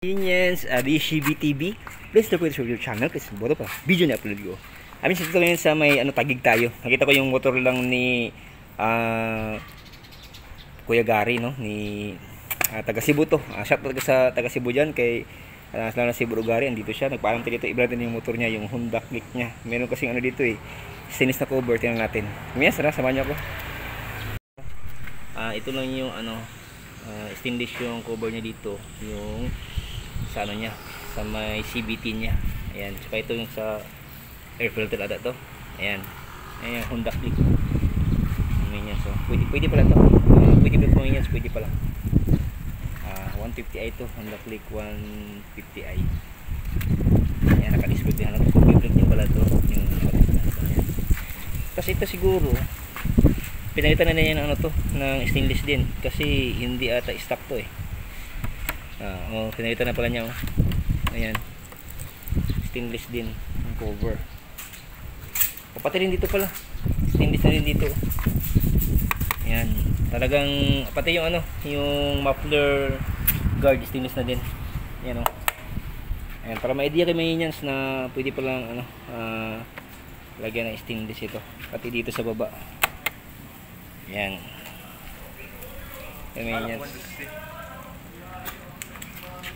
Yes, di CBTV. Please don't forget to subscribe channel kasi boto pa video na upload ko. Amin sa ngayon sa may tagig tayo. Nakita ko yung motor lang ni Kuya Gary, no, ni taga Cebu to. Shout out sa taga Cebu diyan kay sa Cebu Gary, andito siya. Nagpaalam tayo dito, iba natin yung motor niya, yung Honda Click niya. Meron kasi dito stainless na cover, tingnan natin. Yes, samahan niyo ako. Ito lang yung stainless yung cover niya dito, yung sa niya, sa may CBT niya. Ayan, saka ito yung sa air filter ata to. Ayan. Ayan, Honda Click. Ayan, so pwede pala to. Pwede ba itong yan? Pwede pala. 150i to, Honda Click 150i. Ayan, naka-display din. Favorite din pala to. Yung kasi ito siguro pinalitan na niya ng ng stainless din kasi hindi ata stock to pinalitan na pala niya ayan, stainless din ang cover. Pati rin dito pala stainless na rin dito. Ayan, talagang pati yung yung muffler guard stainless na din. Ayan ayan, para ma-idea kayo maintenance na pwede palang lagyan ng stainless ito pati dito sa baba. Ayan. Maintenance.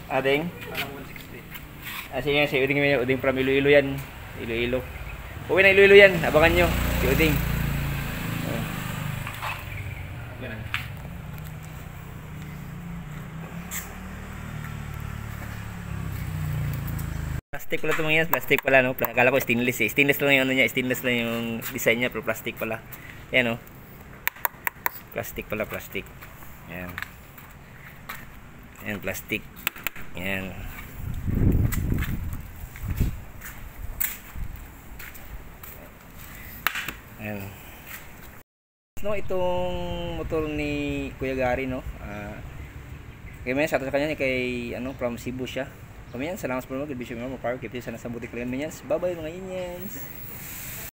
Ading? Sige, si Uding may Uding from Iloilo yan. Iloilo. Uwi na Iloilo yan. Abangan nyo. Si Uding. Plastic pala ito mga yan. Plastic pala, no? Akala ko stainless eh. Stainless lang yung niya. Stainless lang yung design niya. Pero plastic pala. Ayan, no? Plastic pala, plastic. Ayan. Ayan, plastic. Ayan. Ayan. No, itong motor ni Kuya Gary, no? Kaya may sa kanya kay from Cebu siya. Kami yan, salamat sa panonood. Bishop mo, Power Keep. Sana sa buti kalian mo yan. Bye-bye mga inyans.